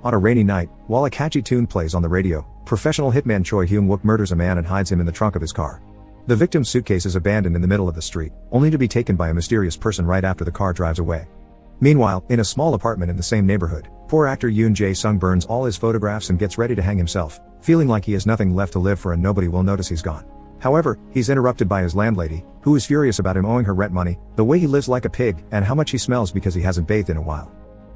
On a rainy night, while a catchy tune plays on the radio, professional hitman Choi Hyung-wook murders a man and hides him in the trunk of his car. The victim's suitcase is abandoned in the middle of the street, only to be taken by a mysterious person right after the car drives away. Meanwhile, in a small apartment in the same neighborhood, poor actor Yoon Jae-sung burns all his photographs and gets ready to hang himself, feeling like he has nothing left to live for and nobody will notice he's gone. However, he's interrupted by his landlady, who is furious about him owing her rent money, the way he lives like a pig, and how much he smells because he hasn't bathed in a while.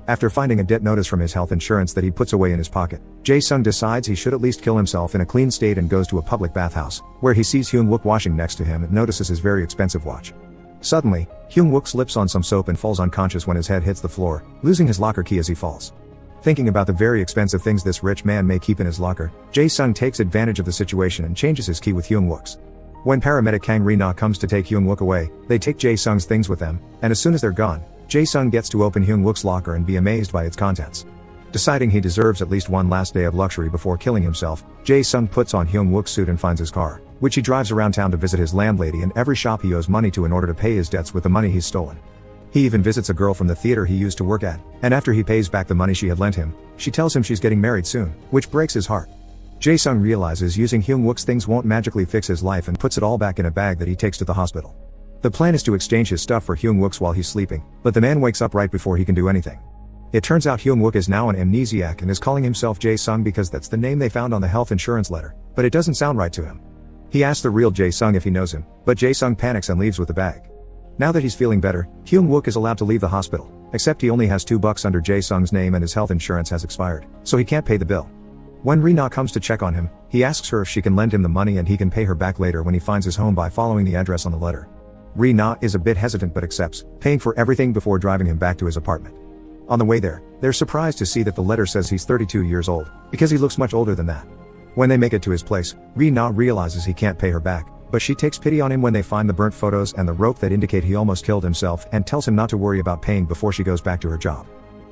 After finding a debt notice from his health insurance that he puts away in his pocket, Jae-sung decides he should at least kill himself in a clean state and goes to a public bathhouse, where he sees Hyung-wook washing next to him and notices his very expensive watch. Suddenly, Hyung-wook slips on some soap and falls unconscious when his head hits the floor, losing his locker key as he falls. Thinking about the very expensive things this rich man may keep in his locker, Jae-sung takes advantage of the situation and changes his key with Hyung-wook's. When paramedic Kang Ri-na comes to take Hyung-wook away, they take Jae-sung's things with them, and as soon as they're gone, Jae-sung gets to open Hyung-wook's locker and be amazed by its contents. Deciding he deserves at least one last day of luxury before killing himself, Jae-sung puts on Hyung-wook's suit and finds his car, which he drives around town to visit his landlady and every shop he owes money to in order to pay his debts with the money he's stolen. He even visits a girl from the theater he used to work at, and after he pays back the money she had lent him, she tells him she's getting married soon, which breaks his heart. Jae-sung realizes using Hyung-wook's things won't magically fix his life and puts it all back in a bag that he takes to the hospital. The plan is to exchange his stuff for Hyung-wook's while he's sleeping, but the man wakes up right before he can do anything. It turns out Hyung-wook is now an amnesiac and is calling himself Jae-sung because that's the name they found on the health insurance letter, but it doesn't sound right to him. He asks the real Jae-sung if he knows him, but Jae-sung panics and leaves with the bag. Now that he's feeling better, Hyung-wook is allowed to leave the hospital, except he only has $2 under Jae-sung's name and his health insurance has expired, so he can't pay the bill. When Ri-na comes to check on him, he asks her if she can lend him the money and he can pay her back later when he finds his home by following the address on the letter. Ri-na is a bit hesitant but accepts, paying for everything before driving him back to his apartment. On the way there, they're surprised to see that the letter says he's 32 years old, because he looks much older than that. When they make it to his place, Ri-na realizes he can't pay her back, but she takes pity on him when they find the burnt photos and the rope that indicate he almost killed himself and tells him not to worry about paying before she goes back to her job.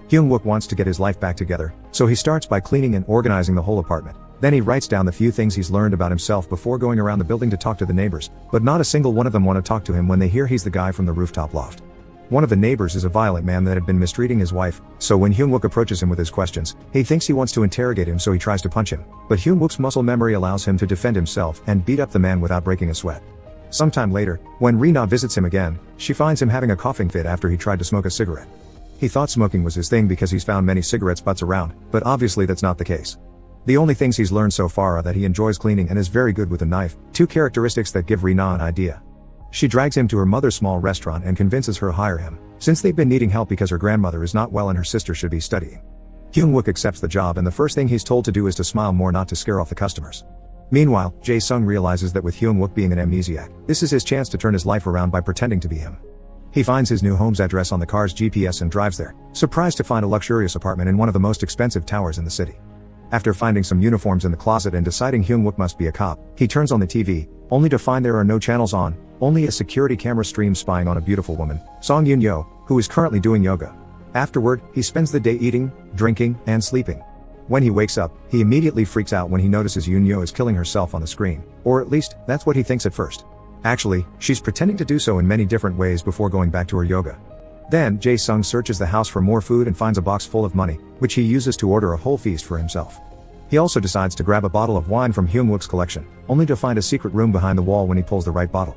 Hyung-wook wants to get his life back together, so he starts by cleaning and organizing the whole apartment. Then he writes down the few things he's learned about himself before going around the building to talk to the neighbors, but not a single one of them want to talk to him when they hear he's the guy from the rooftop loft. One of the neighbors is a violent man that had been mistreating his wife, so when Hyung-wook approaches him with his questions, he thinks he wants to interrogate him so he tries to punch him, but Hyung-wook's muscle memory allows him to defend himself and beat up the man without breaking a sweat. Sometime later, when Ri-na visits him again, she finds him having a coughing fit after he tried to smoke a cigarette. He thought smoking was his thing because he's found many cigarette butts around, but obviously that's not the case. The only things he's learned so far are that he enjoys cleaning and is very good with a knife, two characteristics that give Ri-na an idea. She drags him to her mother's small restaurant and convinces her to hire him, since they've been needing help because her grandmother is not well and her sister should be studying. Hyung-wook accepts the job and the first thing he's told to do is to smile more not to scare off the customers. Meanwhile, Jae-sung realizes that with Hyung-wook being an amnesiac, this is his chance to turn his life around by pretending to be him. He finds his new home's address on the car's GPS and drives there, surprised to find a luxurious apartment in one of the most expensive towers in the city. After finding some uniforms in the closet and deciding Hyung-wook must be a cop, he turns on the TV, only to find there are no channels on, only a security camera stream spying on a beautiful woman, Song Yoon-yo, who is currently doing yoga. Afterward, he spends the day eating, drinking, and sleeping. When he wakes up, he immediately freaks out when he notices Yoon-yo is killing herself on the screen, or at least, that's what he thinks at first. Actually, she's pretending to do so in many different ways before going back to her yoga. Then, Jae-sung searches the house for more food and finds a box full of money, which he uses to order a whole feast for himself. He also decides to grab a bottle of wine from Hyung-wook's collection, only to find a secret room behind the wall when he pulls the right bottle.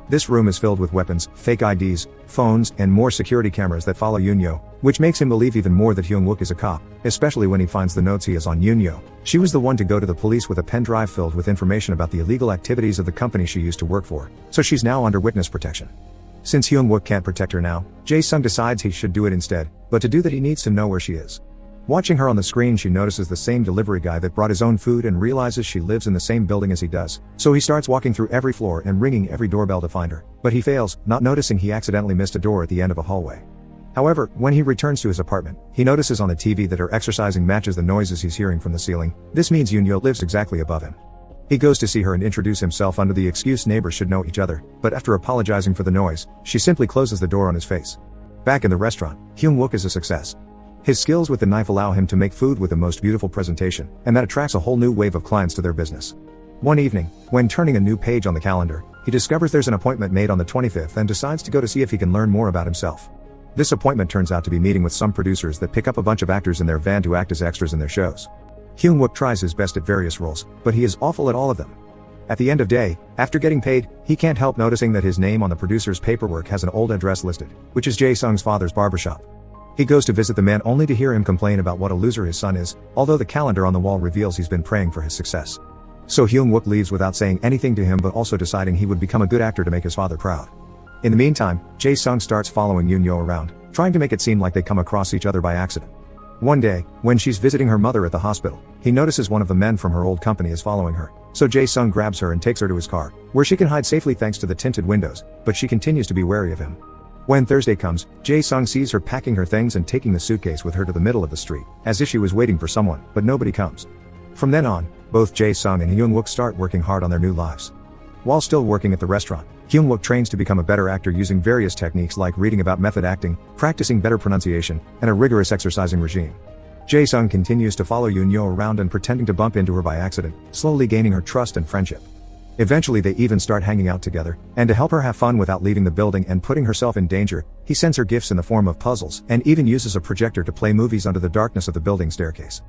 This room is filled with weapons, fake IDs, phones, and more security cameras that follow Yoon-yo, which makes him believe even more that Hyung-wook is a cop, especially when he finds the notes he has on Yoon-yo. She was the one to go to the police with a pen drive filled with information about the illegal activities of the company she used to work for, so she's now under witness protection. Since Hyung-wook can't protect her now, Jae-sung decides he should do it instead, but to do that he needs to know where she is. Watching her on the screen, she notices the same delivery guy that brought his own food and realizes she lives in the same building as he does, so he starts walking through every floor and ringing every doorbell to find her, but he fails, not noticing he accidentally missed a door at the end of a hallway. However, when he returns to his apartment, he notices on the TV that her exercising matches the noises he's hearing from the ceiling. This means Yoon-yo lives exactly above him. He goes to see her and introduce himself under the excuse neighbors should know each other, but after apologizing for the noise, she simply closes the door on his face. Back in the restaurant, Hyung-wook is a success. His skills with the knife allow him to make food with the most beautiful presentation, and that attracts a whole new wave of clients to their business. One evening, when turning a new page on the calendar, he discovers there's an appointment made on the 25th and decides to go to see if he can learn more about himself. This appointment turns out to be meeting with some producers that pick up a bunch of actors in their van to act as extras in their shows. Hyun-wook tries his best at various roles, but he is awful at all of them. At the end of day, after getting paid, he can't help noticing that his name on the producer's paperwork has an old address listed, which is Jae-sung's father's barbershop. He goes to visit the man only to hear him complain about what a loser his son is, although the calendar on the wall reveals he's been praying for his success. So Hyun-wook leaves without saying anything to him, but also deciding he would become a good actor to make his father proud. In the meantime, Jae-sung starts following Yoon-yo around, trying to make it seem like they come across each other by accident. One day, when she's visiting her mother at the hospital, he notices one of the men from her old company is following her, so Jae-sung grabs her and takes her to his car, where she can hide safely thanks to the tinted windows, but she continues to be wary of him. When Thursday comes, Jae-sung sees her packing her things and taking the suitcase with her to the middle of the street, as if she was waiting for someone, but nobody comes. From then on, both Jae-sung and Hyun-wook start working hard on their new lives. While still working at the restaurant, Hyun-wook trains to become a better actor using various techniques like reading about method acting, practicing better pronunciation, and a rigorous exercising regime. Jae-sung continues to follow Yoon-yo around and pretending to bump into her by accident, slowly gaining her trust and friendship. Eventually they even start hanging out together, and to help her have fun without leaving the building and putting herself in danger, he sends her gifts in the form of puzzles, and even uses a projector to play movies under the darkness of the building staircase.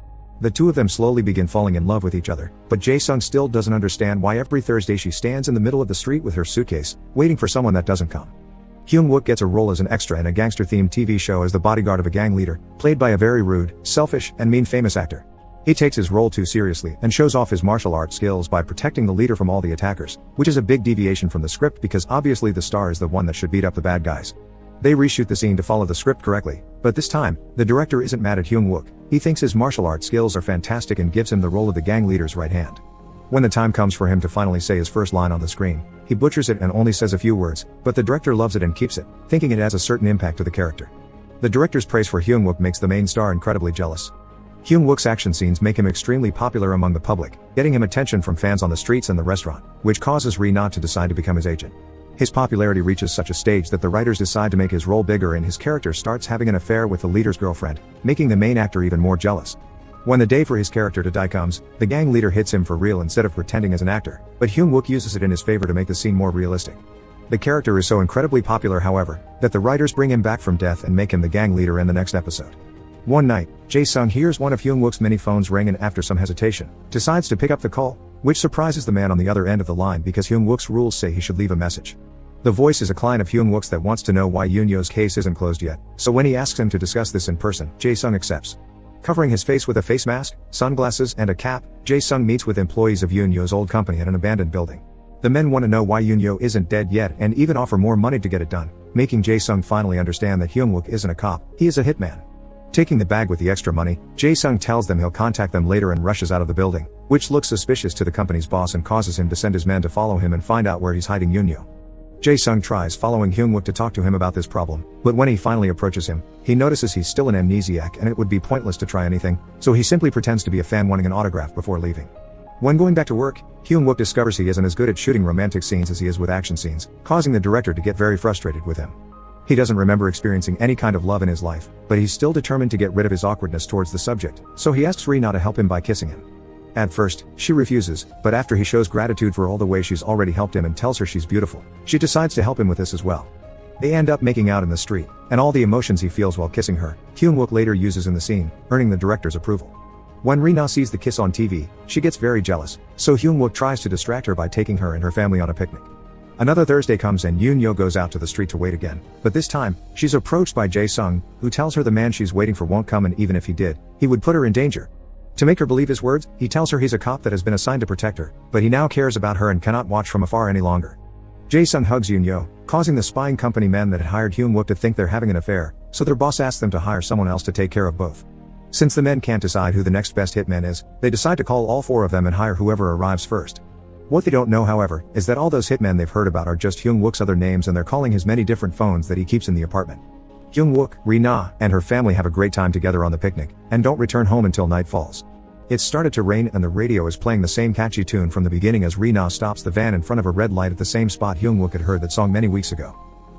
The two of them slowly begin falling in love with each other, but Jae-sung still doesn't understand why every Thursday she stands in the middle of the street with her suitcase, waiting for someone that doesn't come. Hyun-wook gets a role as an extra in a gangster-themed TV show as the bodyguard of a gang leader, played by a very rude, selfish, and mean famous actor. He takes his role too seriously and shows off his martial arts skills by protecting the leader from all the attackers, which is a big deviation from the script because obviously the star is the one that should beat up the bad guys. They reshoot the scene to follow the script correctly, but this time, the director isn't mad at Hyun-wook. He thinks his martial arts skills are fantastic and gives him the role of the gang leader's right hand. When the time comes for him to finally say his first line on the screen, he butchers it and only says a few words, but the director loves it and keeps it, thinking it has a certain impact to the character. The director's praise for Hyun-wook makes the main star incredibly jealous. Hyun-wook's action scenes make him extremely popular among the public, getting him attention from fans on the streets and the restaurant, which causes Ri-na to decide to become his agent. His popularity reaches such a stage that the writers decide to make his role bigger and his character starts having an affair with the leader's girlfriend, making the main actor even more jealous. When the day for his character to die comes, the gang leader hits him for real instead of pretending as an actor, but Hyun-wook uses it in his favor to make the scene more realistic. The character is so incredibly popular, however, that the writers bring him back from death and make him the gang leader in the next episode. One night, Jae-sung hears one of Hyun-wook's many phones ring and after some hesitation, decides to pick up the call, which surprises the man on the other end of the line because Hyun-wook's rules say he should leave a message. The voice is a client of Hyun-wook's that wants to know why Yoon-yo's case isn't closed yet, so when he asks him to discuss this in person, Jae-sung accepts. Covering his face with a face mask, sunglasses, and a cap, Jae-sung meets with employees of Yoon-yo's old company at an abandoned building. The men want to know why Yoon-yo isn't dead yet and even offer more money to get it done, making Jae-sung finally understand that Hyun-wook isn't a cop, he is a hitman. Taking the bag with the extra money, Jae-sung tells them he'll contact them later and rushes out of the building, which looks suspicious to the company's boss and causes him to send his men to follow him and find out where he's hiding Yoon-yo. Jae-sung tries following Hyun-wook to talk to him about this problem, but when he finally approaches him, he notices he's still an amnesiac and it would be pointless to try anything, so he simply pretends to be a fan wanting an autograph before leaving. When going back to work, Hyun-wook discovers he isn't as good at shooting romantic scenes as he is with action scenes, causing the director to get very frustrated with him. He doesn't remember experiencing any kind of love in his life, but he's still determined to get rid of his awkwardness towards the subject, so he asks Ri-na to help him by kissing him. At first, she refuses, but after he shows gratitude for all the way she's already helped him and tells her she's beautiful, she decides to help him with this as well. They end up making out in the street, and all the emotions he feels while kissing her, Hyun-wook later uses in the scene, earning the director's approval. When Ri-na sees the kiss on TV, she gets very jealous, so Hyun-wook tries to distract her by taking her and her family on a picnic. Another Thursday comes and Yoon-yo goes out to the street to wait again, but this time, she's approached by Jae-sung, who tells her the man she's waiting for won't come and even if he did, he would put her in danger. To make her believe his words, he tells her he's a cop that has been assigned to protect her, but he now cares about her and cannot watch from afar any longer. Jae-sung hugs Yoon-yo, causing the spying company men that had hired Hyun-wook to think they're having an affair, so their boss asks them to hire someone else to take care of both. Since the men can't decide who the next best hitman is, they decide to call all four of them and hire whoever arrives first. What they don't know, however, is that all those hitmen they've heard about are just Hyun-wook's other names and they're calling his many different phones that he keeps in the apartment. Hyun-wook, Ri-na, and her family have a great time together on the picnic, and don't return home until night falls. It's started to rain and the radio is playing the same catchy tune from the beginning as Ri-na stops the van in front of a red light at the same spot Hyun-wook had heard that song many weeks ago.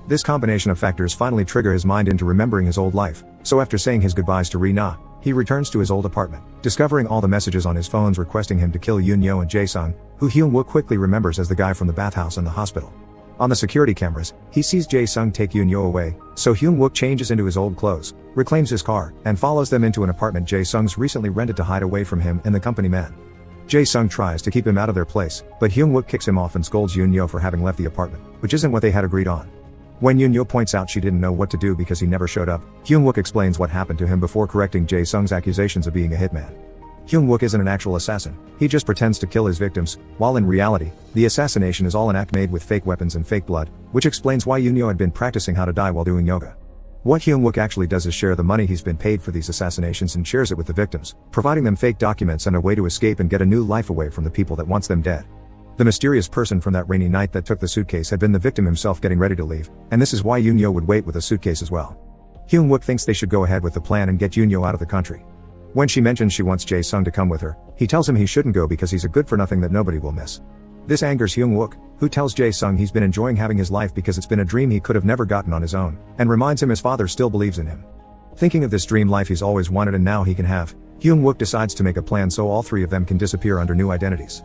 This combination of factors finally trigger his mind into remembering his old life, so after saying his goodbyes to Ri-na, he returns to his old apartment, discovering all the messages on his phones requesting him to kill Yoon-yo and Jae-sung, who Hyun-wook quickly remembers as the guy from the bathhouse and the hospital. On the security cameras, he sees Jae-sung take Yoon-yo away, so Hyung-wook changes into his old clothes, reclaims his car, and follows them into an apartment Jae-sung's recently rented to hide away from him and the company man. Jae-sung tries to keep him out of their place, but Hyung-wook kicks him off and scolds Yoon-yo for having left the apartment, which isn't what they had agreed on. When Yoon-yo points out she didn't know what to do because he never showed up, Hyung-wook explains what happened to him before correcting Jae-sung's accusations of being a hitman. Hyung-wook isn't an actual assassin, he just pretends to kill his victims, while in reality, the assassination is all an act made with fake weapons and fake blood, which explains why Yoon-yo had been practicing how to die while doing yoga. What Hyung-wook actually does is share the money he's been paid for these assassinations and shares it with the victims, providing them fake documents and a way to escape and get a new life away from the people that wants them dead. The mysterious person from that rainy night that took the suitcase had been the victim himself getting ready to leave, and this is why Yoon-yo would wait with the suitcase as well. Hyung-wook thinks they should go ahead with the plan and get Yoon-yo out of the country. When she mentions she wants Jae-sung to come with her, he tells him he shouldn't go because he's a good for nothing that nobody will miss. This angers Hyung-wook, who tells Jae-sung he's been enjoying having his life because it's been a dream he could have never gotten on his own, and reminds him his father still believes in him. Thinking of this dream life he's always wanted and now he can have, Hyung-wook decides to make a plan so all three of them can disappear under new identities.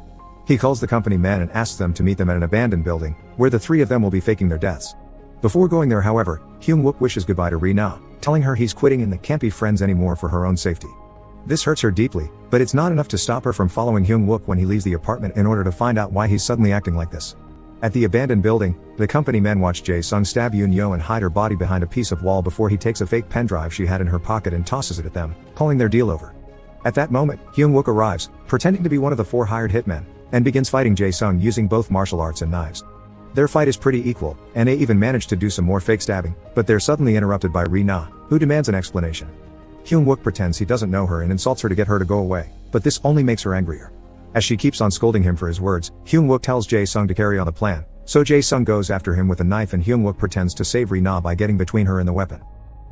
He calls the company man and asks them to meet them at an abandoned building, where the three of them will be faking their deaths. Before going there however, Hyung-wook wishes goodbye to Ri-na, telling her he's quitting and they can't be friends anymore for her own safety. This hurts her deeply, but it's not enough to stop her from following Hyung-wook when he leaves the apartment in order to find out why he's suddenly acting like this. At the abandoned building, the company men watch Jae-sung stab Yoon-yo and hide her body behind a piece of wall before he takes a fake pen drive she had in her pocket and tosses it at them, calling their deal over. At that moment, Hyung-wook arrives, pretending to be one of the 4 hired hitmen, and begins fighting Jae-sung using both martial arts and knives. Their fight is pretty equal, and they even manage to do some more fake stabbing, but they're suddenly interrupted by Ri-na, who demands an explanation. Hyung-wook pretends he doesn't know her and insults her to get her to go away, but this only makes her angrier. As she keeps on scolding him for his words, Hyung-wook tells Jae-sung to carry on the plan, so Jae-sung goes after him with a knife and Hyung-wook pretends to save Ri-na by getting between her and the weapon.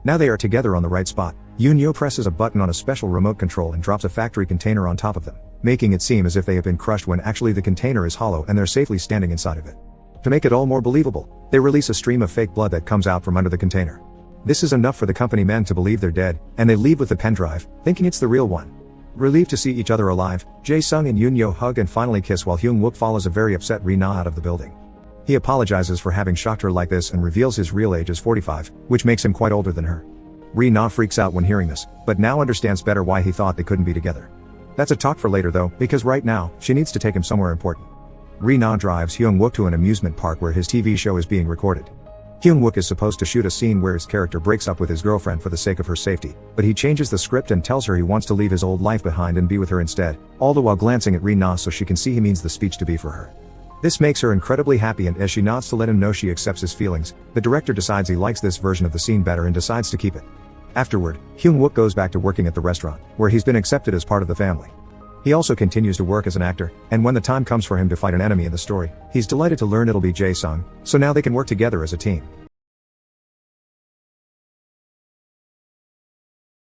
Now they are together on the right spot, Yoon-yo presses a button on a special remote control and drops a factory container on top of them, making it seem as if they have been crushed when actually the container is hollow and they're safely standing inside of it. To make it all more believable, they release a stream of fake blood that comes out from under the container. This is enough for the company men to believe they're dead, and they leave with the pen drive, thinking it's the real one. Relieved to see each other alive, Jae-sung and Yoon-yo hug and finally kiss while Hyung-wook follows a very upset Ri-na out of the building. He apologizes for having shocked her like this and reveals his real age is 45, which makes him quite older than her. Ri-na freaks out when hearing this, but now understands better why he thought they couldn't be together. That's a talk for later though, because right now, she needs to take him somewhere important. Ri-na drives Hyung-wook to an amusement park where his TV show is being recorded. Hyung-wook is supposed to shoot a scene where his character breaks up with his girlfriend for the sake of her safety, but he changes the script and tells her he wants to leave his old life behind and be with her instead, all the while glancing at Ri-na so she can see he means the speech to be for her. This makes her incredibly happy, and as she nods to let him know she accepts his feelings, the director decides he likes this version of the scene better and decides to keep it. Afterward, Hyung-wook goes back to working at the restaurant, where he's been accepted as part of the family. He also continues to work as an actor, and when the time comes for him to fight an enemy in the story, he's delighted to learn it'll be Jae-sung, so now they can work together as a team.